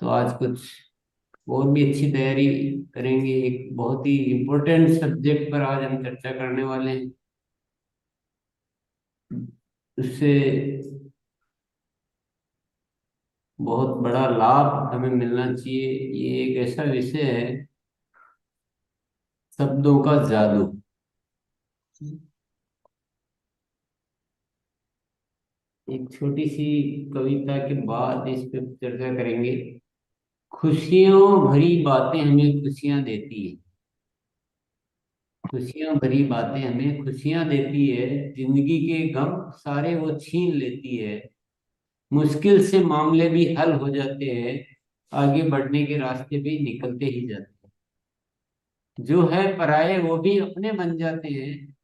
तो आज कुछ और भी अच्छी तैयारी करेंगे। एक बहुत ही इम्पोर्टेंट सब्जेक्ट पर आज हम चर्चा करने वाले हैं। उससे बहुत बड़ा लाभ हमें मिलना चाहिए। ये एक ऐसा विषय है, शब्दों का जादू। एक छोटी सी कविता के बाद इस पर चर्चा करेंगे। खुशियों भरी बातें हमें खुशियां देती है। खुशियां भरी बातें हमें खुशियां देती है। जिंदगी के गम सारे वो छीन लेती है। मुश्किल से मामले भी हल हो जाते हैं। आगे बढ़ने के रास्ते भी निकलते ही जाते हैं। जो है पराये वो भी अपने बन जाते हैं।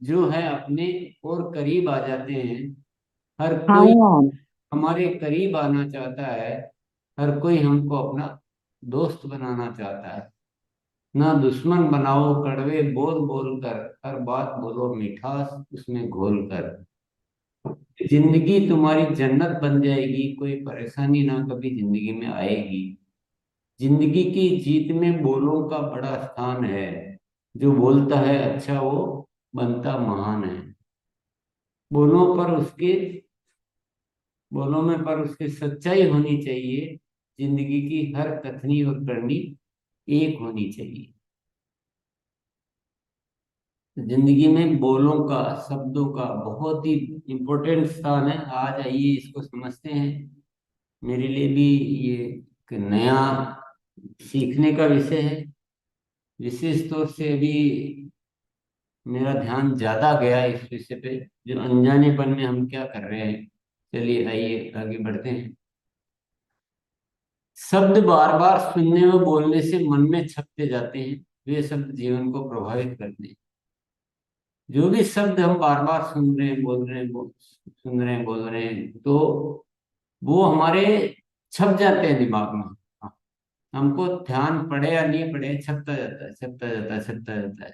जो है अपने और करीब आ जाते हैं। हर कोई हाँ। हमारे करीब आना चाहता है। हर कोई हमको अपना दोस्त बनाना चाहता है। ना दुश्मन बनाओ कड़वे बोल बोल कर। हर बात बोलो मिठास उसमें घोल कर। जिंदगी तुम्हारी जन्नत बन जाएगी। कोई परेशानी ना कभी जिंदगी में आएगी। जिंदगी की जीत में बोलों का बड़ा स्थान है। जो बोलता है अच्छा वो बनता महान है। बोलों पर उसके बोलों में पर उसकी सच्चाई होनी चाहिए। जिंदगी की हर कथनी और करनी एक होनी चाहिए। जिंदगी में बोलों का शब्दों का बहुत ही इम्पोर्टेंट स्थान है। आज आइए इसको समझते हैं। मेरे लिए भी ये एक नया सीखने का विषय है। विशेष तौर से अभी मेरा ध्यान ज्यादा गया इस विषय पे। जो अनजानेपन में हम क्या कर रहे हैं। चलिए आइए आगे बढ़ते हैं। शब्द बार बार सुनने व बोलने से मन में छपते जाते हैं। वे शब्द जीवन को प्रभावित करते हैं। जो भी शब्द हम बार बार सुन रहे हैं बोल रहे हैं सुन रहे हैं बोल रहे हैं, तो वो हमारे छप जाते हैं दिमाग में। हाँ, हमको ध्यान पड़े या नहीं पड़े छपता जाता है, छपता जाता है, छपता जाता है।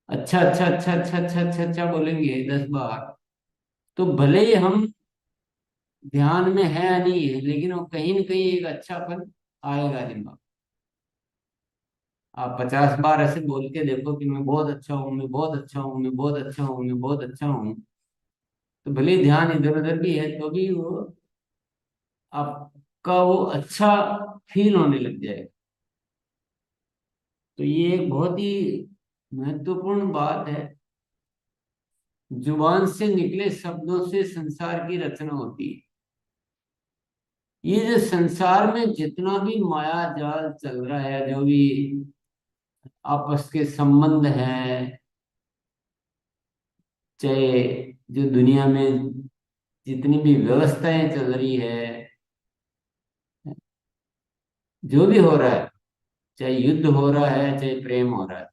अच्छा अच्छा अच्छा अच्छा अच्छा अच्छा अच्छा बोलेंगे 10 बार, तो भले ही हम ध्यान में है या नहीं है, लेकिन वो कहीं ना कहीं एक अच्छापन आएगा दिमाग। आप 50 बार ऐसे बोल के देखो कि मैं बहुत अच्छा हूँ, मैं बहुत अच्छा हूँ, मैं बहुत अच्छा हूँ, मैं बहुत अच्छा हूँ, तो भले ही ध्यान इधर उधर भी है तो भी वो आपका वो अच्छा फील होने लग जाएगा। तो ये एक बहुत ही महत्वपूर्ण बात है। जुबान से निकले शब्दों से संसार की रचना होती है। ये जो संसार में जितना भी माया जाल चल रहा है, जो भी आपस के संबंध हैं, चाहे जो दुनिया में जितनी भी व्यवस्थाएं चल रही है, जो भी हो रहा है, चाहे युद्ध हो रहा है, चाहे प्रेम हो रहा है,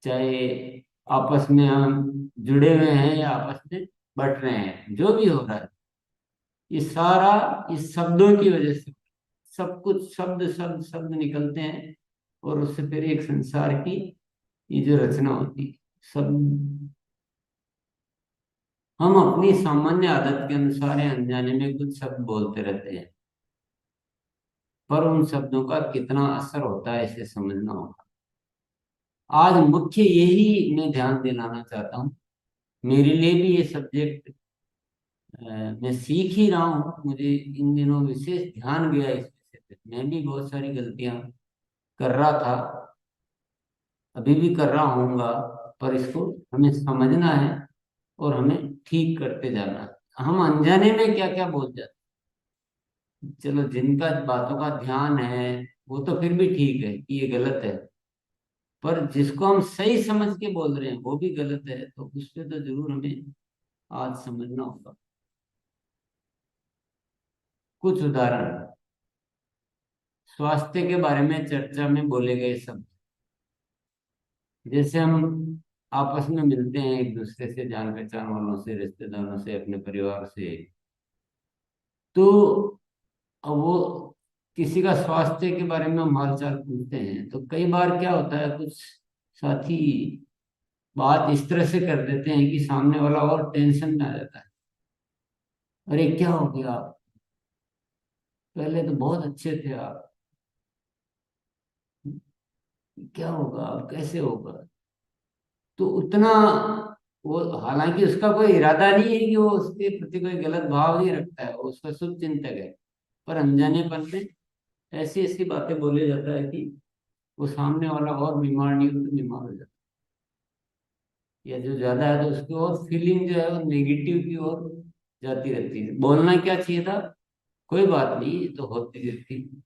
चाहे आपस में हम जुड़े हुए हैं या आपस में बट रहे हैं, जो भी हो रहा है, ये सारा इस शब्दों की वजह से। सब कुछ शब्द शब्द शब्द निकलते हैं और उससे फिर एक संसार की ये जो रचना होती है। सब हम अपनी सामान्य आदत के अनुसार या अनजाने में कुछ शब्द बोलते रहते हैं, पर उन शब्दों का कितना असर होता है इसे समझना होगा। आज मुख्य यही मैं ध्यान दिलाना चाहता हूँ। मेरे लिए भी ये सब्जेक्ट मैं सीख ही रहा हूँ। मुझे इन दिनों विशेष ध्यान गया इस विषय पे। मैं भी बहुत सारी गलतियां कर रहा था, अभी भी कर रहा हूँगा, पर इसको हमें समझना है और हमें ठीक करते जाना है। हम अनजाने में क्या क्या बोल जाते हैं। चलो जिनका बातों का ध्यान है वो तो फिर भी ठीक है कि ये गलत है, पर जिसको हम सही समझ के बोल रहे हैं वो भी गलत है, तो उस पे तो जरूर हमें आज समझना होगा। कुछ उदाहरण। स्वास्थ्य के बारे में चर्चा में बोले गए शब्द। जैसे हम आपस में मिलते हैं एक दूसरे से, जान पहचान वालों से, रिश्तेदारों से, अपने परिवार से, तो अब वो किसी का स्वास्थ्य के बारे में हम हालचाल पूछते हैं, तो कई बार क्या होता है, कुछ साथी बात इस तरह से कर देते हैं कि सामने वाला और टेंशन में आ जाता है। अरे क्या हो गया, पहले तो बहुत अच्छे थे आप, क्या होगा अब, कैसे होगा। तो उतना, वो हालांकि उसका कोई इरादा नहीं है कि वो उसके प्रति कोई गलत भाव नहीं रखता है, वो उसका शुभ चिंतक है। पर अनजानेपन में ऐसी ऐसी बातें बोले जाता है कि वो सामने वाला और बीमार नहीं हो तो बीमार हो जाता है, या जो ज्यादा है तो उसकी और फीलिंग जो है वो नेगेटिव की ओर जाती रहती है। बोलना क्या चाहिए था, कोई बात नहीं, ये तो होती रहती,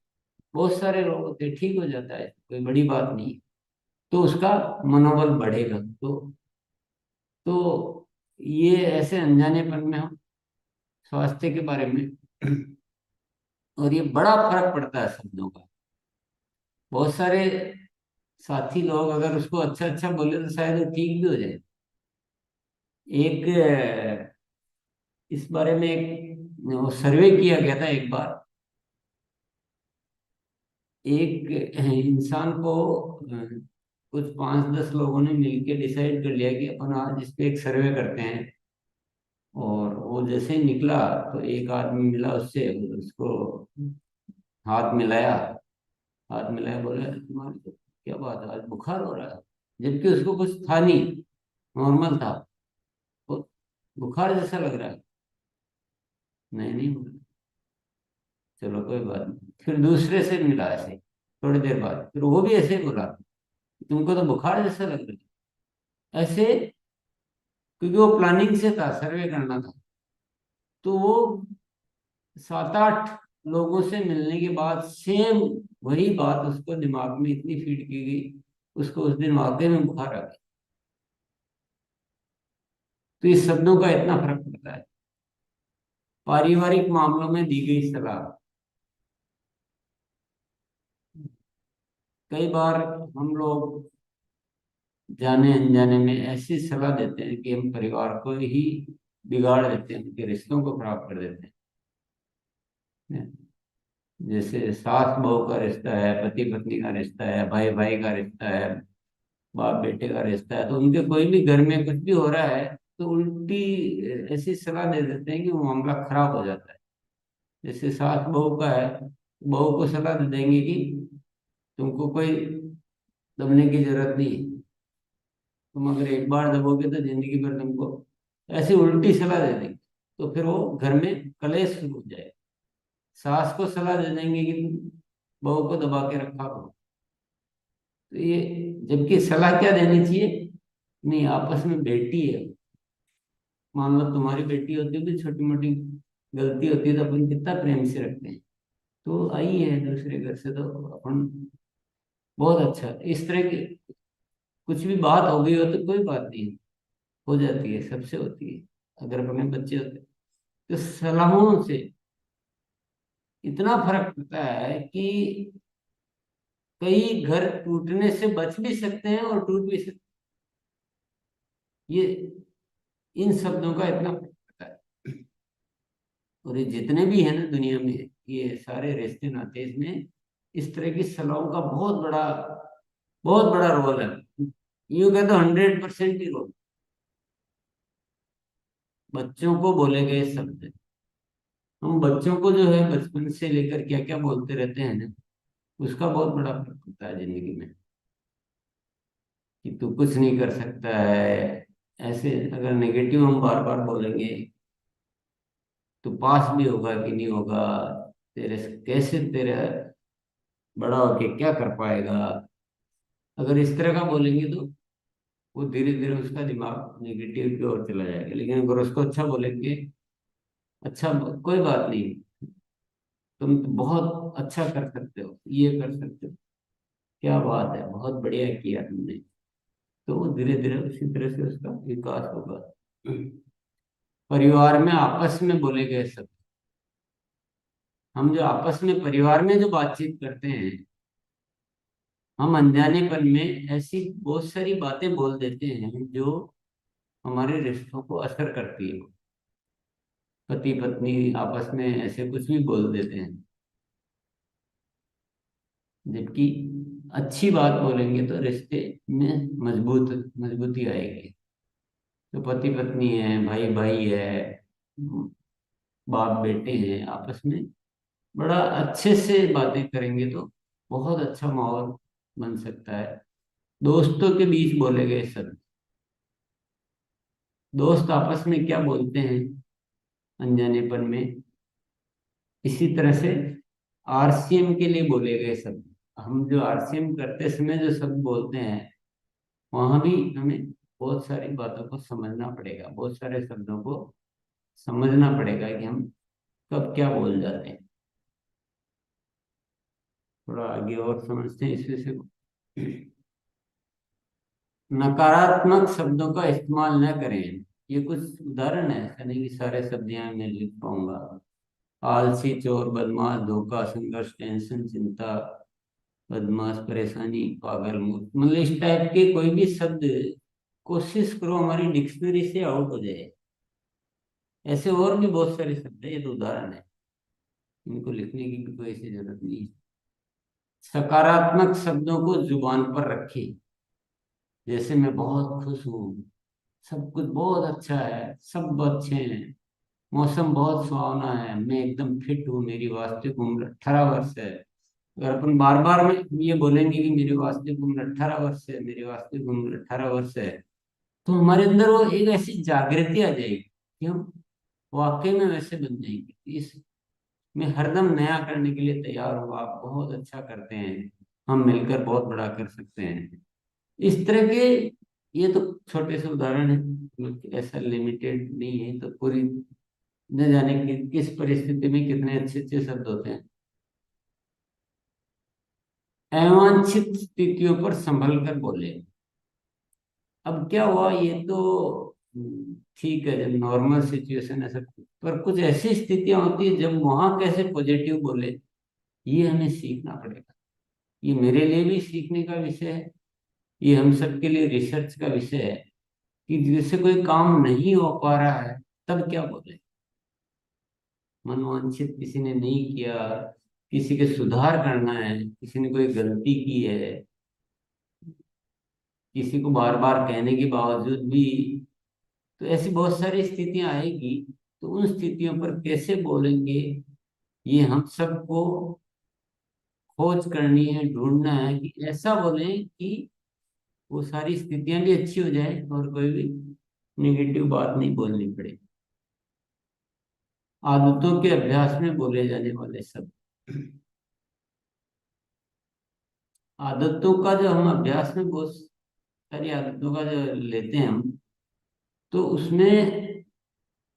बहुत सारे लोग होते हैं, ठीक हो जाता है, कोई बड़ी बात नहीं। तो उसका मनोबल बढ़ेगा। तो ये ऐसे अनजानेपन में हम स्वास्थ्य के बारे में और ये बड़ा फर्क पड़ता है शब्दों का। बहुत सारे साथी लोग अगर उसको अच्छा अच्छा बोले तो शायद वो ठीक भी हो जाए। एक इस बारे में एक सर्वे किया गया था एक बार। एक इंसान को कुछ 5-10 लोगों ने मिलकर डिसाइड कर लिया कि अपन आज इस पे एक सर्वे करते हैं। और वो जैसे ही निकला तो एक आदमी मिला उससे, उसको हाथ मिलाया। हाथ मिलाया, बोले तुम्हारी तो क्या बात है, आज बुखार हो रहा है। जबकि उसको कुछ था नहीं, नॉर्मल था। वो बुखार जैसा लग रहा है। नहीं नहीं बोला, चलो कोई बात नहीं। फिर दूसरे से मिला ऐसे, थोड़ी देर बाद फिर वो भी ऐसे ही बोला, तुमको तो बुखार जैसा लग रहा है ऐसे। क्योंकि वो प्लानिंग से था, सर्वे करना था। तो वो 7-8 लोगों से मिलने के बाद सेम वही बात उसको दिमाग में इतनी फीड की गई, उसको उस दिन वाकई में बुखार आ गया। तो इस शब्दों का इतना फर्क पड़ता है। पारिवारिक मामलों में दी गई सलाह, कई बार हम लोग जाने अनजाने में ऐसी सलाह देते हैं कि हम परिवार को ही बिगाड़ देते हैं, उनके रिश्तों को खराब कर देते हैं। जैसे सास बहू का रिश्ता है, पति पत्नी का रिश्ता है, भाई भाई का रिश्ता है, बाप बेटे का रिश्ता है, तो उनके कोई भी घर में कुछ भी हो रहा है तो उल्टी ऐसी सलाह दे देते हैं कि वो मामला खराब हो जाता है। जैसे सास बहू का है, बहू को सलाह दे देंगे कि तुमको कोई दबने की जरूरत नहीं है, तुम अगर एक बार दबोगे तो जिंदगी भर तुमको, ऐसी उल्टी सलाह दे देंगे। तो फिर वो घर में कलेश शुरू हो जाए। सास को सलाह दे देंगे कि तुम बहू को दबा के रखा करो। तो ये, जबकि सलाह क्या देनी चाहिए, नहीं आपस में बेटी है, मान लो तुम्हारी बेटी होती है तो छोटी मोटी गलती होती है तो अपन कितना प्रेम से रखते हैं। तो आई है दूसरे घर से तो अपन, बहुत अच्छा, इस तरह की कुछ भी बात हो गई हो तो कोई बात नहीं, हो जाती है, सबसे होती है। अगर अपने बच्चे होते तो सलाहों से इतना फर्क पड़ता है कि कई घर टूटने से बच भी सकते हैं और टूट भी सकते हैं। ये इन शब्दों का इतना फर्क पड़ता है। और ये जितने भी हैं ना दुनिया में, ये सारे रिश्ते नाते, इसमें इस तरह की सलाहों का बहुत बड़ा रोल है। यूं कहते तो 100% ही रोल बच्चों को बोले गए शब्द। हम बच्चों को जो है बचपन से लेकर क्या क्या बोलते रहते हैं ना, उसका बहुत बड़ा फर्क होता है जिंदगी में। कि तू कुछ नहीं कर सकता है, ऐसे अगर नेगेटिव हम बार बार बोलेंगे तो पास भी होगा कि नहीं होगा, तेरे से कैसे, तेरा बड़ा होके क्या कर पाएगा। अगर इस तरह का बोलेंगे तो वो धीरे धीरे उसका दिमाग नेगेटिव की ओर चला जाएगा। लेकिन अगर उसको अच्छा बोलेंगे, अच्छा कोई बात नहीं, तुम तो बहुत अच्छा कर सकते हो, ये कर सकते हो, क्या बात है, बहुत बढ़िया किया तुमने। तो वो धीरे धीरे उसी तरह से उसका विकास होगा। परिवार में आपस में बोले गए शब्द, हम जो आपस में परिवार में जो बातचीत करते हैं, हम अनजानेपन में ऐसी बहुत सारी बातें बोल देते हैं जो हमारे रिश्तों को असर करती है। पति पत्नी आपस में ऐसे कुछ भी बोल देते हैं, जबकि अच्छी बात बोलेंगे तो रिश्ते में मजबूती आएगी। तो पति पत्नी है, भाई भाई है, बाप बेटे हैं आपस में, बड़ा अच्छे से बातें करेंगे तो बहुत अच्छा माहौल बन सकता है। दोस्तों के बीच बोले गए शब्द, दोस्त आपस में क्या बोलते हैं अनजानेपन में, इसी तरह से आरसीएम के लिए बोले गए शब्द, हम जो आरसीएम करते समय जो शब्द बोलते हैं, वहां भी हमें बहुत सारी बातों को समझना पड़ेगा, बहुत सारे शब्दों को समझना पड़ेगा कि हम कब क्या बोल जाते हैं। थोड़ा आगे और समझते हैं इस विषय को। नकारात्मक शब्दों का इस्तेमाल न करें। ये कुछ उदाहरण है, ऐसा नहीं कि सारे शब्द यहाँ मैं लिख पाऊंगा। आलसी, चोर, बदमाश, धोखा, संघर्ष, टेंशन, चिंता, बदमाश, परेशानी, पागल, मूर्ख, मतलब इस टाइप के कोई भी शब्द कोशिश करो हमारी डिक्शनरी से आउट हो जाए। ऐसे और भी बहुत सारे शब्द है, ये तो उदाहरण है, इनको लिखने की भी कोई ऐसी जरूरत नहीं है। सकारात्मक शब्दों को जुबान पर रखें। जैसे मैं बहुत खुश हूँ, सब कुछ बहुत अच्छा है, सब अच्छे हैं, मौसम बहुत सुहावना है, मैं एकदम फिट हूँ, मेरी वास्तविक उम्र 18 वर्ष है। अगर अपन बार बार में ये बोलेंगे कि मेरी वास्तविक उम्र 18 वर्ष है, मेरी वास्तविक उम्र 18 वर्ष है, तो हमारे अंदर वो एक ऐसी जागृति आ जाएगी कि हम वाकई में वैसे बन जाएंगे। इस मैं हरदम नया करने के लिए तैयार हूँ, आप बहुत अच्छा करते हैं, हम मिलकर बहुत बड़ा कर सकते हैं, इस तरह के। ये तो छोटे से उदाहरण है, मतलब ऐसा लिमिटेड नहीं है, तो पूरी न जाने कि किस परिस्थिति में कितने अच्छे अच्छे शब्द होते हैं। अवांछित स्थितियों पर संभल कर बोले। अब क्या हुआ, ये तो ठीक है जब नॉर्मल सिचुएशन है सब, पर कुछ ऐसी स्थितियां होती है जब वहां कैसे पॉजिटिव बोले, ये हमें सीखना पड़ेगा। ये मेरे लिए भी सीखने का विषय है, ये हम सबके लिए रिसर्च का विषय है कि जैसे कोई काम नहीं हो पा रहा है, तब क्या बोले। मनवांछित किसी ने नहीं किया, किसी के सुधार करना है, किसी ने कोई गलती की है, किसी को बार बार कहने के बावजूद भी, तो ऐसी बहुत सारी स्थितियां आएगी। तो उन स्थितियों पर कैसे बोलेंगे, ये हम सबको खोज करनी है, ढूंढना है कि ऐसा बोलें कि वो सारी स्थितियां भी अच्छी हो जाए और कोई भी नेगेटिव बात नहीं बोलनी पड़े। आदतों के अभ्यास में बोले जाने वाले शब्द, आदतों का जो हम अभ्यास में बहुत सारी आदतों का जो लेते हैं हम, तो उसमें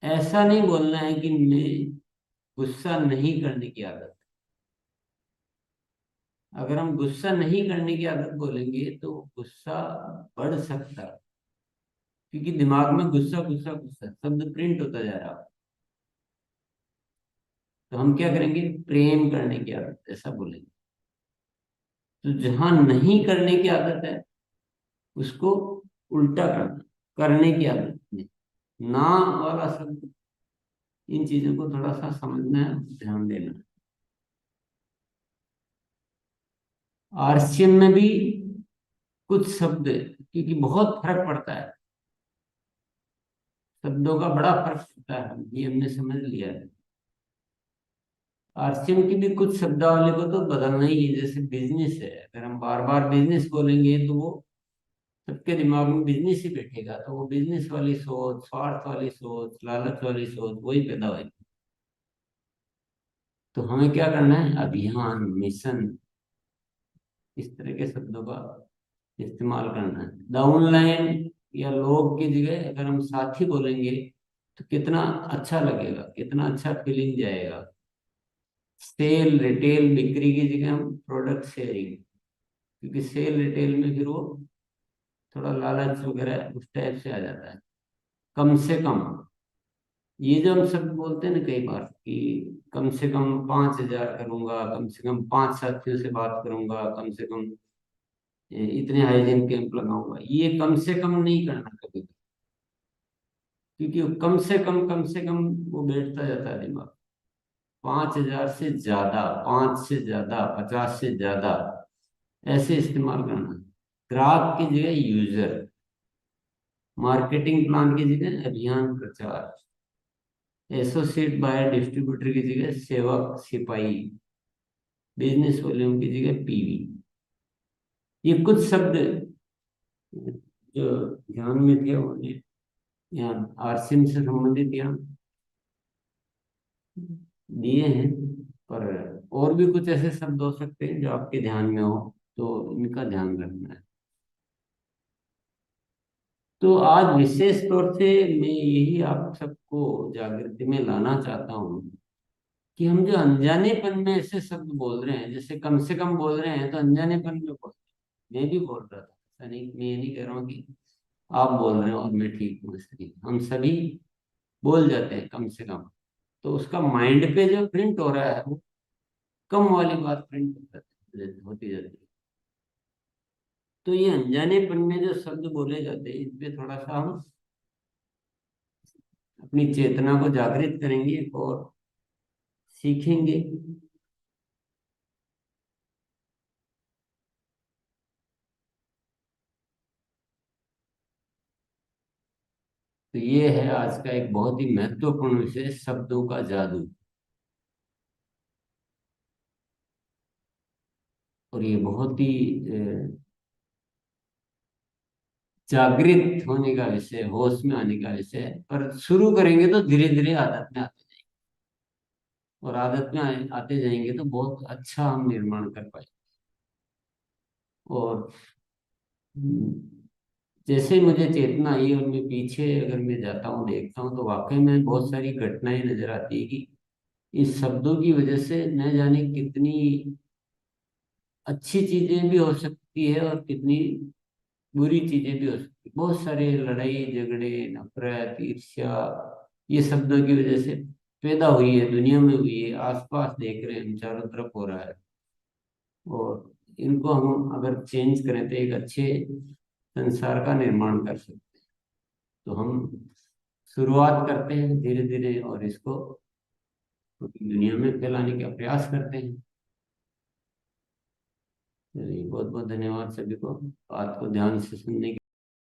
ऐसा नहीं बोलना है कि मैं गुस्सा नहीं करने की आदत। अगर हम गुस्सा नहीं करने की आदत बोलेंगे तो गुस्सा बढ़ सकता है, क्योंकि दिमाग में गुस्सा गुस्सा गुस्सा शब्द प्रिंट होता जा रहा है। तो हम क्या करेंगे, प्रेम करने की आदत ऐसा बोलेंगे। तो जहां नहीं करने की आदत है, उसको उल्टा करना, करने की आदत नहीं। ना वाला शब्द, इन चीजों को थोड़ा सा समझना है, ध्यान देना है। आरसीएम में भी कुछ शब्द, क्योंकि बहुत फर्क पड़ता है, शब्दों का बड़ा फर्क पड़ता है, ये हमने समझ लिया है। आरसीएम की भी कुछ शब्दावली को तो बदलना ही है। जैसे बिजनेस है, अगर हम बार बार बिजनेस बोलेंगे तो वो सबके दिमाग में बिजनेस ही बैठेगा, तो वो बिजनेस वाली सोच, स्वार्थ वाली सोच, लालच वाली सोच वही पैदा होगी। तो हमें क्या करना है, अभियान, मिशन, इस तरह के शब्दों का इस्तेमाल करना है। डाउनलाइन या लोग की जगह अगर हम साथी बोलेंगे तो कितना अच्छा लगेगा, कितना अच्छा फीलिंग जाएगा। सेल, रिटेल, बिक्री की जगह हम प्रोडक्ट शेयरिंग, क्योंकि सेल रिटेल में फिर वो थोड़ा लालच वगैरह उस टाइप से आ जाता है। कम से कम, ये जो हम सब बोलते हैं ना कई बार कि कम से कम 5,000 करूंगा, कम से कम 5 साथियों से बात करूंगा, कम से कम इतने हाइजीन कैंप लगाऊंगा, ये कम से कम नहीं करना कभी भी। क्योंकि वो कम से कम वो बैठता जाता है दिमाग। 5,000 से ज्यादा, 5 से ज्यादा, 50 से ज्यादा, ऐसे इस्तेमाल करना। ग्राहक की जगह यूजर, मार्केटिंग प्लान की जगह अभियान प्रचार, एसोसिएट बायर डिस्ट्रीब्यूटर की जगह सेवक सिपाही, बिजनेस वॉल्यूम की जगह पीवी। ये कुछ शब्द जो ध्यान में थे उन्हें यहाँ आरसीएम से संबंधित यहाँ दिए हैं। पर और भी कुछ ऐसे शब्द हो सकते हैं जो आपके ध्यान में हो, तो इनका ध्यान रखना है। तो आज विशेष तौर से मैं यही आप सबको जागृति में लाना चाहता हूँ कि हम जो अनजानेपन में ऐसे शब्द बोल रहे हैं, जैसे कम से कम बोल रहे हैं, तो अनजानेपन में बोल रहे हैं। मैं भी बोल रहा था, ऐसा नहीं, मैं ये नहीं कह रहा हूँ कि आप बोल रहे हो और मैं ठीक हूँ, इसलिए हम सभी बोल जाते हैं कम से कम। तो उसका माइंड पे जो प्रिंट हो रहा है वो कम वाली बात प्रिंट होती जाती है। तो ये अनजानेपन में जो शब्द बोले जाते हैं, इन पे थोड़ा सा हम अपनी चेतना को जागृत करेंगे और सीखेंगे। तो ये है आज का एक बहुत ही महत्वपूर्ण विषय, शब्दों का जादू। और ये बहुत ही जागृत होने का विषय, होश में आने का विषय है। पर शुरू करेंगे तो धीरे धीरे आदत में आते जाएंगे, और आदत में आते जाएंगे तो बहुत अच्छा हम निर्माण कर पाएंगे। और जैसे ही मुझे चेतना आई और मैं पीछे अगर मैं जाता हूँ, देखता हूँ, तो वाकई में बहुत सारी घटनाएं नजर आती है कि इस शब्दों की वजह से न जाने कितनी अच्छी चीजें भी हो सकती है और कितनी बुरी चीजें भी हो सकती है। बहुत सारे लड़ाई झगड़े, नफरत, ईर्ष्या, ये शब्दों की वजह से पैदा हुई है, दुनिया में हुई है, आसपास देख रहे हैं हम, चारों तरफ हो रहा है। और इनको हम अगर चेंज करें तो एक अच्छे संसार का निर्माण कर सकते हैं। तो हम शुरुआत करते हैं धीरे धीरे और इसको पूरी दुनिया में फैलाने का प्रयास करते हैं। चलिए, बहुत बहुत धन्यवाद सभी को बात को ध्यान से सुनने के